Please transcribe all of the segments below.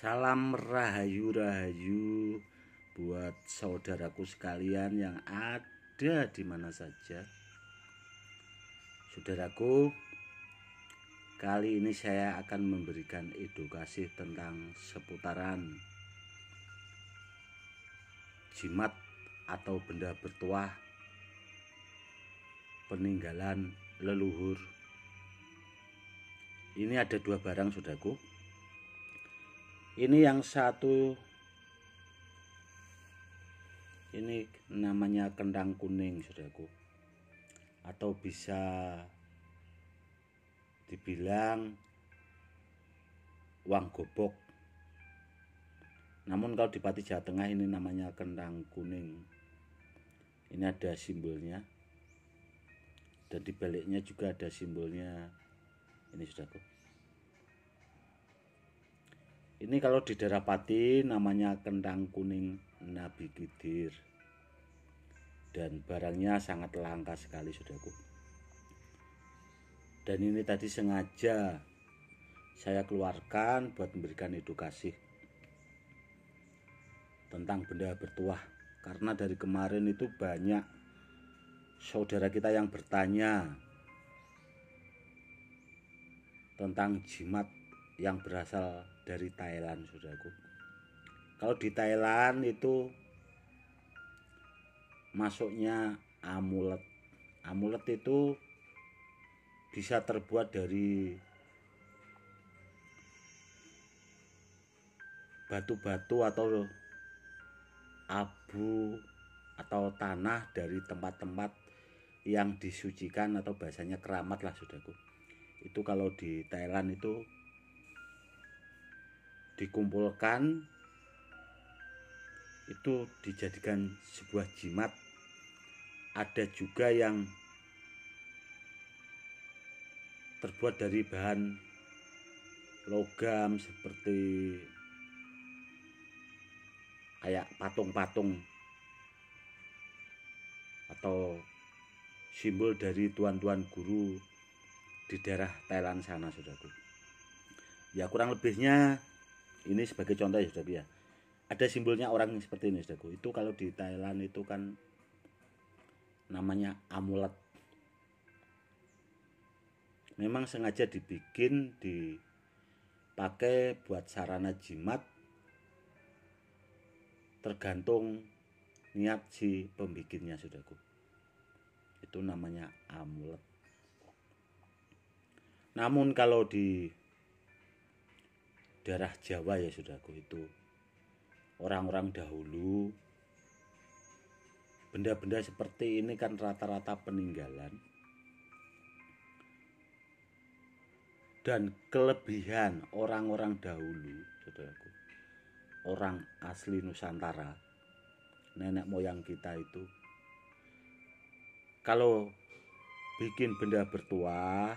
Salam rahayu-rahayu buat saudaraku sekalian yang ada di mana saja. Saudaraku, kali ini saya akan memberikan edukasi tentang seputaran jimat atau benda bertuah peninggalan leluhur. Ini ada dua barang, saudaraku. Ini yang satu, ini namanya kendang kuning, saudaraku, atau bisa dibilang uang gobok. Namun kalau di Pati Jawa Tengah ini namanya kendang kuning. Ini ada simbolnya, dan di baliknya juga ada simbolnya. Ini, saudaraku. Ini kalau di daerah Pati namanya kendang kuning Nabi Khidir, dan barangnya sangat langka sekali, saudaraku. Dan ini tadi sengaja saya keluarkan buat memberikan edukasi tentang benda bertuah, karena dari kemarin itu banyak saudara kita yang bertanya tentang jimat yang berasal dari Thailand, saudaraku. Kalau di Thailand itu masuknya amulet. Amulet itu bisa terbuat dari batu-batu atau abu atau tanah dari tempat-tempat yang disucikan, atau bahasanya keramat lah, saudaraku. Itu kalau di Thailand itu dikumpulkan, itu dijadikan sebuah jimat. Ada juga yang terbuat dari bahan logam seperti kayak patung-patung atau simbol dari tuan-tuan guru di daerah Thailand sana, saudaraku. Ya, kurang lebihnya ini sebagai contoh ya, saudaraku ya. Ada simbolnya orang seperti ini, saudaraku. Itu kalau di Thailand itu kan namanya amulet. Memang sengaja dibikin, dipakai buat sarana jimat, tergantung niat si pembikinnya, saudaraku. Itu namanya amulet. Namun kalau di daerah Jawa ya, saudaraku, itu orang-orang dahulu benda-benda seperti ini kan rata-rata peninggalan. Dan kelebihan orang-orang dahulu, saudaraku, orang asli Nusantara, nenek moyang kita itu, kalau bikin benda bertuah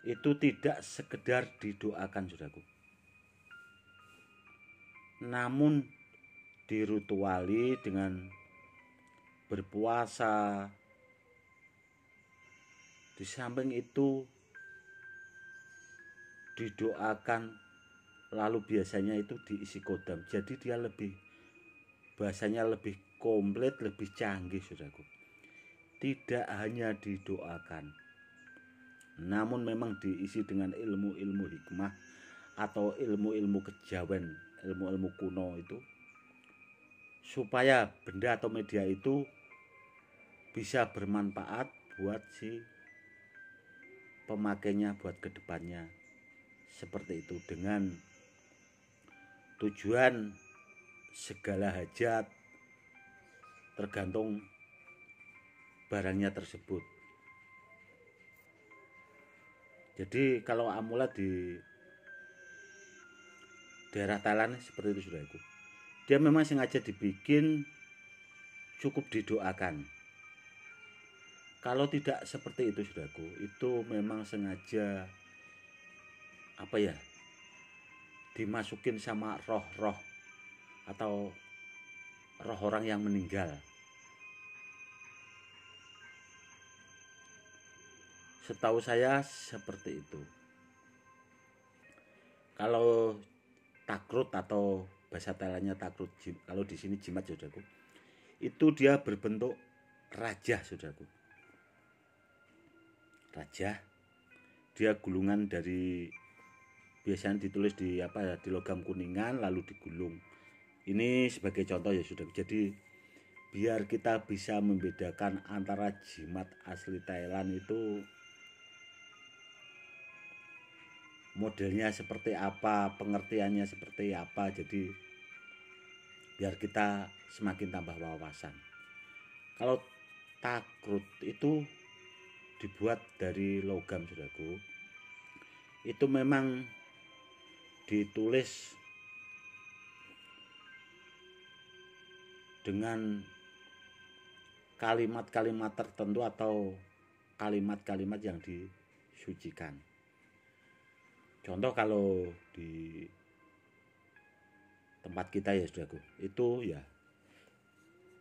itu tidak sekedar didoakan, saudaraku, namun dirituali dengan berpuasa. Di samping itu didoakan, lalu biasanya itu diisi kodam. Jadi dia lebih, bahasanya lebih komplit, lebih canggih, saudaraku. Tidak hanya didoakan, namun memang diisi dengan ilmu-ilmu hikmah atau ilmu-ilmu kejawen, ilmu-ilmu kuno itu, supaya benda atau media itu bisa bermanfaat buat si pemakainya, buat kedepannya. Seperti itu, dengan tujuan segala hajat, tergantung barangnya tersebut. Jadi kalau amulet di daerah Thailand seperti itu, saudaraku, dia memang sengaja dibikin cukup didoakan. Kalau tidak seperti itu, saudaraku, itu memang sengaja dimasukin sama roh-roh atau roh orang yang meninggal. Setahu saya seperti itu. Kalau takrut atau bahasa Thailandnya takrut, kalau di sini jimat saudaraku, itu dia berbentuk rajah saudaraku. Rajah, dia gulungan dari, biasanya ditulis di di logam kuningan lalu digulung. Ini sebagai contoh ya saudaraku. Jadi biar kita bisa membedakan antara jimat asli Thailand itu modelnya seperti apa, pengertiannya seperti apa. Jadi biar kita semakin tambah wawasan. Kalau takrut itu dibuat dari logam saudaraku, itu memang ditulis dengan kalimat-kalimat tertentu atau kalimat-kalimat yang disucikan. Contoh kalau di tempat kita ya saudaraku, itu ya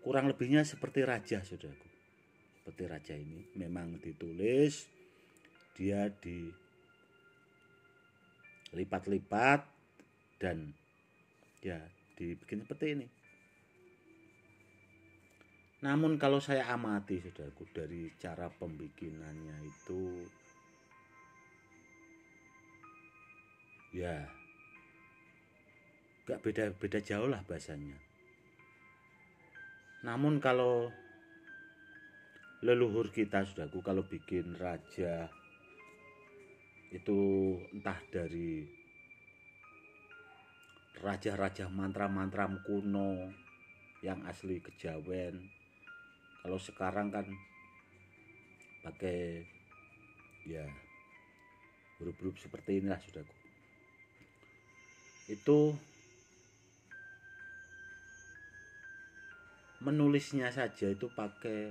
kurang lebihnya seperti raja saudaraku. Seperti raja ini memang ditulis, dia dilipat-lipat dan ya dibikin seperti ini. Namun kalau saya amati saudaraku dari cara pembikinannya itu ya gak beda jauh lah bahasanya. Namun kalau leluhur kita saudaraku kalau bikin raja itu entah dari raja-raja mantra-mantra kuno yang asli kejawen, kalau sekarang kan pakai ya huruf-huruf seperti inilah saudaraku. Itu menulisnya saja itu pakai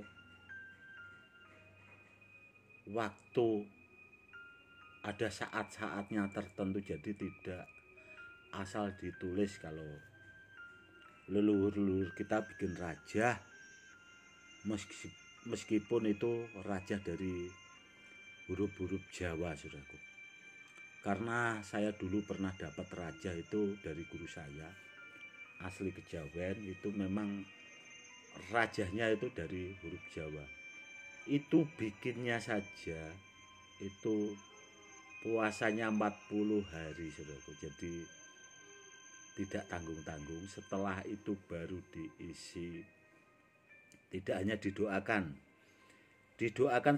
waktu, ada saat-saatnya tertentu, jadi tidak asal ditulis. Kalau leluhur-leluhur kita bikin raja, meskipun itu raja dari huruf-huruf Jawa saudaraku. Karena saya dulu pernah dapat raja itu dari guru saya asli kejawen, itu memang rajanya itu dari huruf Jawa. Itu bikinnya saja itu puasanya 40 hari saudaraku. Jadi tidak tanggung-tanggung. Setelah itu baru diisi. Tidak hanya didoakan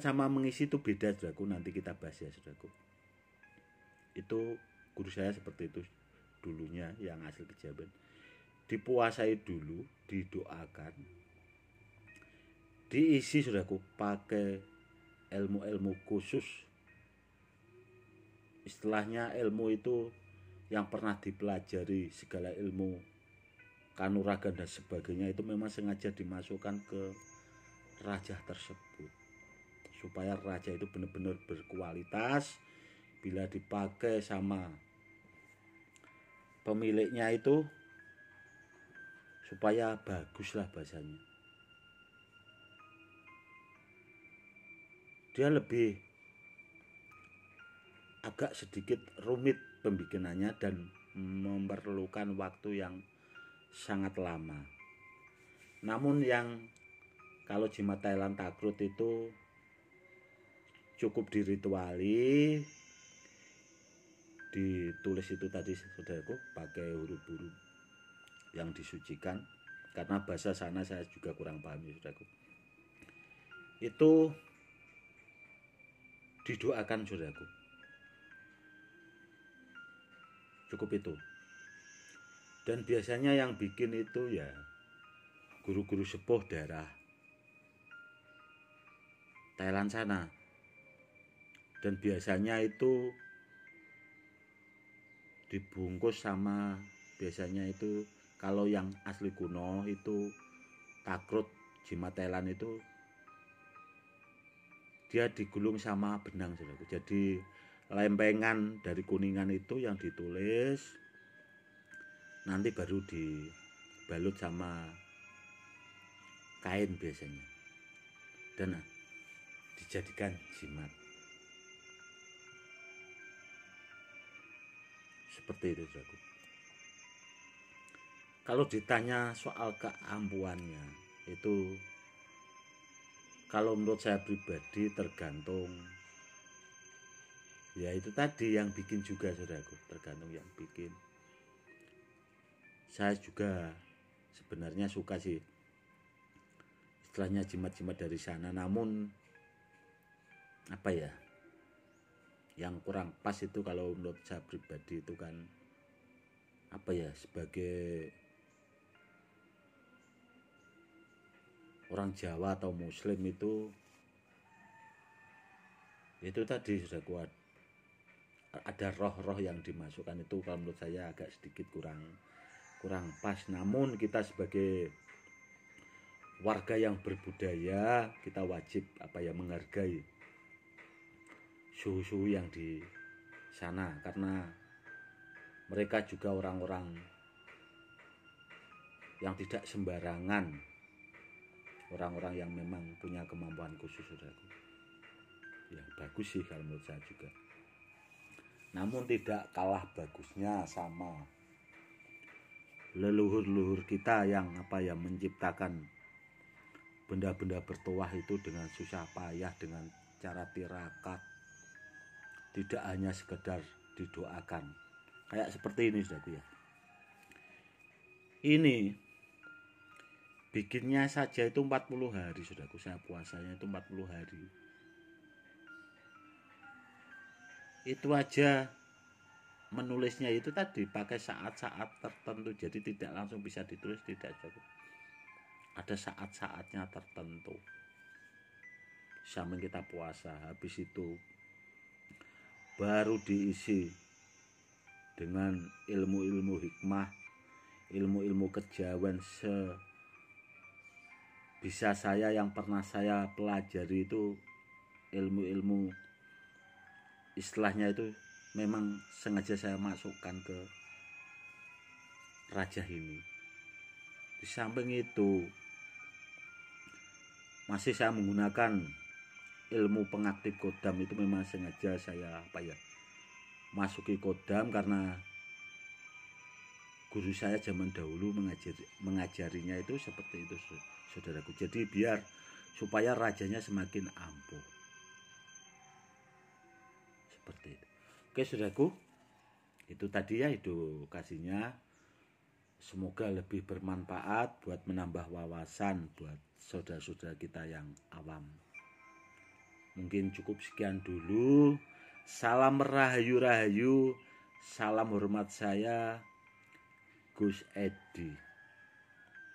sama mengisi itu beda saudaraku, nanti kita bahas ya saudaraku. Itu guru saya seperti itu dulunya yang asli kejawen. Dipuasai dulu, didoakan, diisi saudaraku pakai ilmu-ilmu khusus. Istilahnya ilmu itu yang pernah dipelajari, segala ilmu kanuragan dan sebagainya itu memang sengaja dimasukkan ke raja tersebut supaya raja itu benar-benar berkualitas. Bila dipakai sama pemiliknya itu supaya baguslah bahasanya. Dia lebih agak sedikit rumit pembikinannya dan memerlukan waktu yang sangat lama. Namun yang kalau jimat Thailand takrut itu cukup dirituali, ditulis itu tadi saudaraku pakai huruf-huruf yang disucikan. Karena bahasa sana saya juga kurang paham ya saudaraku. Itu didoakan saudaraku. Cukup itu. Dan biasanya yang bikin itu ya guru-guru sepuh daerah Thailand sana. Dan biasanya itu dibungkus sama, biasanya itu kalau yang asli kuno itu takrut jimat Thailand itu dia digulung sama benang saudaraku. Jadi lempengan dari kuningan itu yang ditulis, nanti baru dibalut sama kain biasanya dan dijadikan jimat. Seperti itu saudaraku. Kalau ditanya soal keampuannya, itu kalau menurut saya pribadi tergantung, ya itu tadi yang bikin juga saudaraku, tergantung yang bikin. Saya juga sebenarnya suka sih istilahnya jimat-jimat dari sana, namun apa ya, yang kurang pas itu kalau menurut saya pribadi itu kan apa ya, sebagai orang Jawa atau Muslim itu tadi sudah kuat, ada roh-roh yang dimasukkan, itu kalau menurut saya agak sedikit kurang pas. Namun kita sebagai warga yang berbudaya, kita wajib menghargai suhu-suhu yang di sana, karena mereka juga orang-orang yang tidak sembarangan, orang-orang yang memang punya kemampuan khusus, saudaraku. Ya bagus sih kalau menurut saya juga. Namun tidak kalah bagusnya sama leluhur-leluhur kita yang menciptakan benda-benda bertuah itu dengan susah payah, dengan cara tirakat, tidak hanya sekedar didoakan. Kayak seperti ini saudaraku ya. Ini bikinnya saja itu 40 hari saudaraku, saya puasanya itu 40 hari. Itu aja menulisnya itu tadi pakai saat-saat tertentu, jadi tidak langsung bisa ditulis, tidak cukup. Ada saat-saatnya tertentu. Sambil kita puasa, habis itu baru diisi dengan ilmu-ilmu hikmah, ilmu-ilmu kejawen bisa saya yang pernah saya pelajari itu, ilmu-ilmu istilahnya itu memang sengaja saya masukkan ke raja ini. Di samping itu masih saya menggunakan ilmu pengaktif kodam, itu memang sengaja saya masuki kodam karena guru saya zaman dahulu mengajarinya itu seperti itu saudaraku. Jadi biar supaya rajanya semakin ampuh. Seperti itu. Oke saudaraku, itu tadi ya edukasinya. Semoga lebih bermanfaat buat menambah wawasan buat saudara-saudara kita yang awam. Mungkin cukup sekian dulu. Salam rahayu-rahayu. Salam hormat saya, Gus Edi.